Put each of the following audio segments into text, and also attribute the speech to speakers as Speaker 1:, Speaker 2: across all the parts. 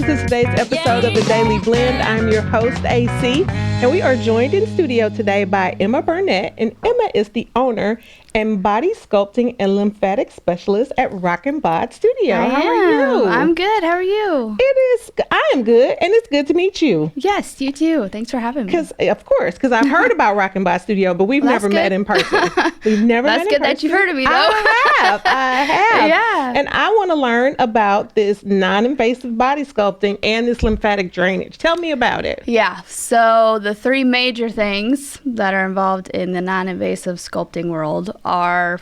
Speaker 1: welcome to today's episode of The Daily Blend. I'm your host, AC, and we are joined in studio today by Emma Burnett, and Emma is the owner and body sculpting and lymphatic specialist at Rockin Bod Studio. How are you?
Speaker 2: I'm good. How are you?
Speaker 1: I am good, and it's good to meet you.
Speaker 2: Yes, you too. Thanks for having me.
Speaker 1: Because I've heard about Rockin Bod Studio, but we've never met in person. We've never met in person.
Speaker 2: That's good that you've heard of me, though.
Speaker 1: I have.
Speaker 2: Yeah.
Speaker 1: And I want to learn about this non-invasive body sculpting and this lymphatic drainage. Tell me about it.
Speaker 2: Yeah. So the three major things that are involved in the non-invasive sculpting world are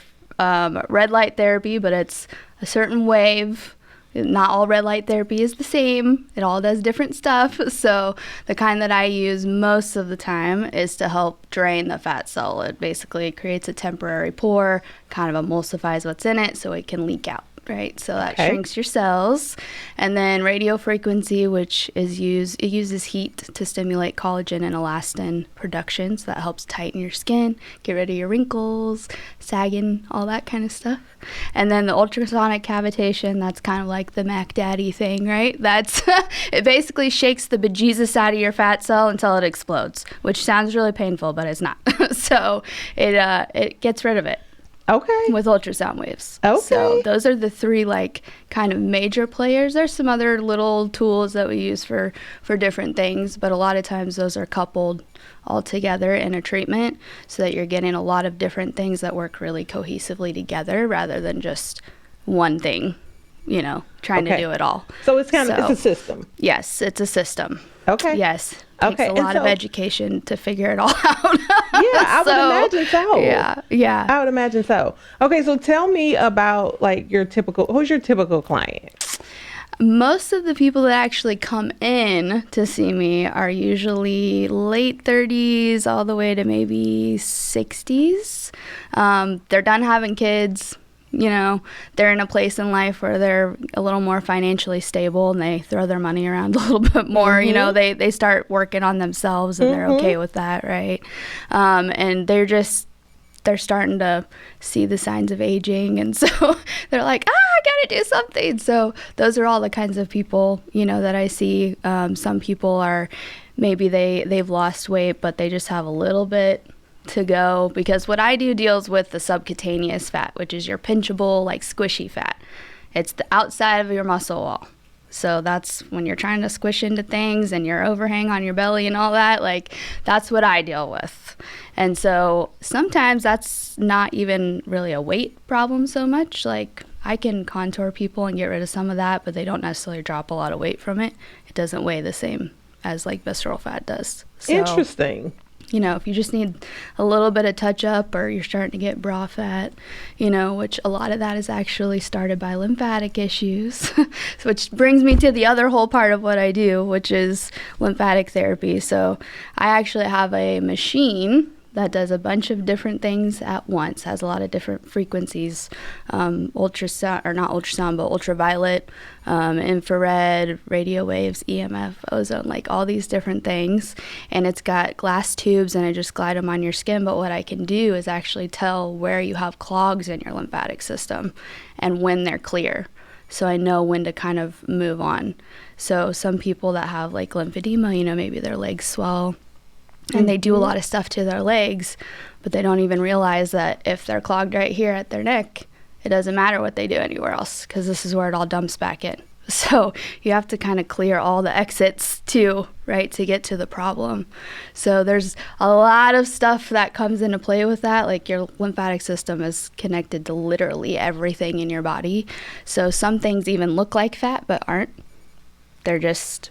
Speaker 2: red light therapy, but it's a certain wave. Not all red light therapy is the same. It all does different stuff. So the kind that I use most of the time is to help drain the fat cell. It basically creates a temporary pore, kind of emulsifies what's in it so it can leak out. Right, so that shrinks your cells. And then radio frequency, which is it uses heat to stimulate collagen and elastin production, so that helps tighten your skin, get rid of your wrinkles, sagging, all that kind of stuff. And then the ultrasonic cavitation, that's kind of like the Mac Daddy thing, right? That's it basically shakes the bejesus out of your fat cell until it explodes, which sounds really painful, but it's not. So it gets rid of it.
Speaker 1: Okay.
Speaker 2: With ultrasound waves.
Speaker 1: Okay.
Speaker 2: So those are the three kind of major players. There's some other little tools that we use for different things, but a lot of times those are coupled all together in a treatment so that you're getting a lot of different things that work really cohesively together rather than just one thing, trying to do it all.
Speaker 1: So it's it's a system.
Speaker 2: Yes, it's a system.
Speaker 1: Okay.
Speaker 2: Yes. Takes a lot of education to figure it all out.
Speaker 1: Yeah, I would imagine so.
Speaker 2: Yeah.
Speaker 1: I would imagine so. Okay, so tell me about who's your typical client?
Speaker 2: Most of the people that actually come in to see me are usually late 30s all the way to maybe 60s. They're done having kids. They're in a place in life where they're a little more financially stable and they throw their money around a little bit more. Mm-hmm. They start working on themselves and they're okay with that, right? And they're starting to see the signs of aging, and so they're like, I gotta do something. So those are all the kinds of people, that I see. Some people are, maybe they've lost weight, but they just have a little bit to go, because what I do deals with the subcutaneous fat, which is your pinchable, squishy fat. It's the outside of your muscle wall. So that's when you're trying to squish into things and your overhang on your belly and all that, that's what I deal with. And so sometimes that's not even really a weight problem so much. I can contour people and get rid of some of that, but they don't necessarily drop a lot of weight from it. It doesn't weigh the same as visceral fat does. So,
Speaker 1: interesting.
Speaker 2: If you just need a little bit of touch up, or you're starting to get bra fat, which a lot of that is actually started by lymphatic issues, which brings me to the other whole part of what I do, which is lymphatic therapy. So I actually have a machine that does a bunch of different things at once, has a lot of different frequencies, ultrasound, or not ultrasound, but ultraviolet, infrared, radio waves, EMF, ozone, all these different things. And it's got glass tubes and I just glide them on your skin. But what I can do is actually tell where you have clogs in your lymphatic system and when they're clear. So I know when to kind of move on. So some people that have lymphedema, maybe their legs swell, and they do a lot of stuff to their legs, but they don't even realize that if they're clogged right here at their neck, it doesn't matter what they do anywhere else, because this is where it all dumps back in. So you have to kind of clear all the exits too, right, to get to the problem. So there's a lot of stuff that comes into play with that. Your lymphatic system is connected to literally everything in your body. So some things even look like fat but aren't. They're just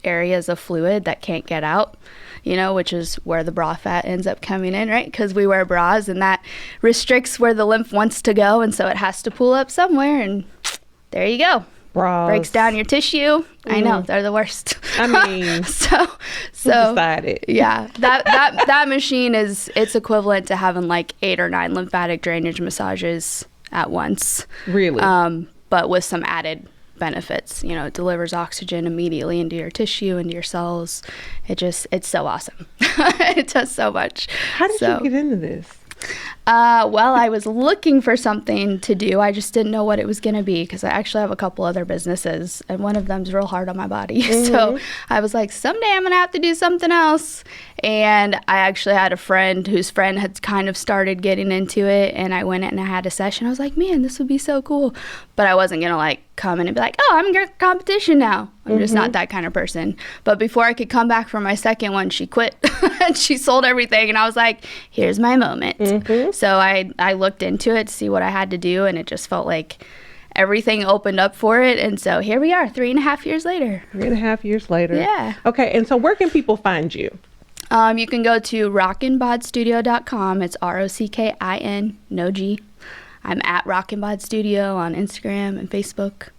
Speaker 2: areas of fluid that can't get out, which is where the bra fat ends up coming in, right? Because we wear bras and that restricts where the lymph wants to go, and so it has to pool up somewhere, and there you go.
Speaker 1: Bras.
Speaker 2: Breaks down your tissue. I know, they're the worst.
Speaker 1: I mean,
Speaker 2: so
Speaker 1: decided.
Speaker 2: Yeah, that machine it's equivalent to having 8 or 9 lymphatic drainage massages at once.
Speaker 1: Really?
Speaker 2: But with some added benefits. It delivers oxygen immediately into your tissue, into your cells. It's so awesome. It does so much.
Speaker 1: How did you get into this?
Speaker 2: Well, I was looking for something to do. I just didn't know what it was going to be because I actually have a couple other businesses, and one of them's real hard on my body. So I was like, someday I'm going to have to do something else. And I actually had a friend whose friend had kind of started getting into it, and I went in and I had a session. I was like, man, this would be so cool. But I wasn't going to like come in and be like, oh, I'm in your competition now. I'm just not that kind of person. But before I could come back for my second one, she quit and she sold everything. And I was like, here's my moment. So I looked into it to see what I had to do, and it just felt like everything opened up for it. And so here we are 3.5 years later.
Speaker 1: 3.5 years later.
Speaker 2: Yeah.
Speaker 1: Okay. And so where can people find you?
Speaker 2: You can go to rockinbodstudio.com. It's ROCKIN, no G. I'm at Rockin Bod Studio on Instagram and Facebook.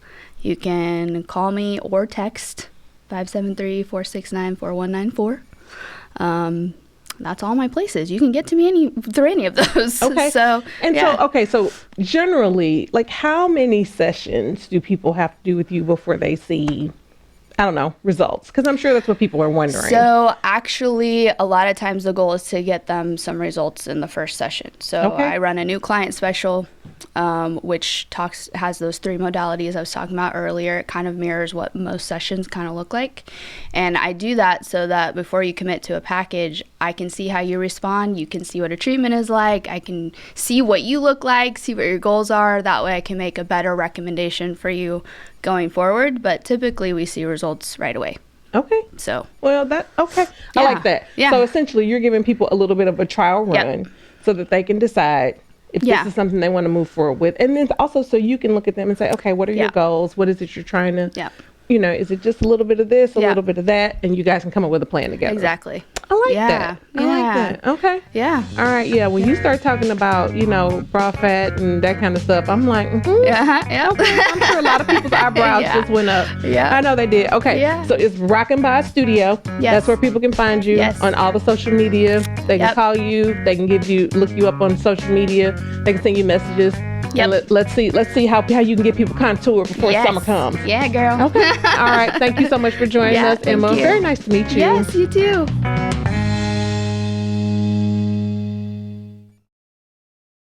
Speaker 2: You can call me or text 573-469-4194. That's all my places. You can get to me through any of those.
Speaker 1: Okay.
Speaker 2: So
Speaker 1: generally, like, how many sessions do people have to do with you before they see, I don't know, results? Because I'm sure that's what people are wondering.
Speaker 2: So actually, a lot of times the goal is to get them some results in the first session. So I run a new client special, which has those 3 modalities I was talking about earlier. It kind of mirrors what most sessions kind of look like. And I do that so that before you commit to a package, I can see how you respond. You can see what a treatment is like. I can see what you look like, see what your goals are. That way I can make a better recommendation for you going forward. But typically we see results right away.
Speaker 1: Okay.
Speaker 2: So.
Speaker 1: Well, I like that.
Speaker 2: Yeah.
Speaker 1: So essentially you're giving people a little bit of a trial run so that they can decide if this is something they want to move forward with. And then also so you can look at them and say, okay, what are your goals? What is it you're trying to, is it just a little bit of this, a little bit of that? And you guys can come up with a plan together.
Speaker 2: Exactly.
Speaker 1: I like that. I like that. Okay.
Speaker 2: Yeah.
Speaker 1: All right. Yeah. When you start talking about, bra fat and that kind of stuff, I'm like,
Speaker 2: Okay.
Speaker 1: I'm sure a lot of people's eyebrows just went up.
Speaker 2: Yeah.
Speaker 1: I know they did. Okay.
Speaker 2: Yeah.
Speaker 1: So it's Rockin Bod Studio.
Speaker 2: Yes.
Speaker 1: That's where people can find you on all the social media. They can call you. They can look you up on social media. They can send you messages.
Speaker 2: Yep.
Speaker 1: Let's see how you can get people contoured before summer comes.
Speaker 2: Yeah, girl.
Speaker 1: Okay. All right. Thank you so much for joining us, Emma.
Speaker 2: Thank you.
Speaker 1: Very nice to meet you.
Speaker 2: Yes, you too.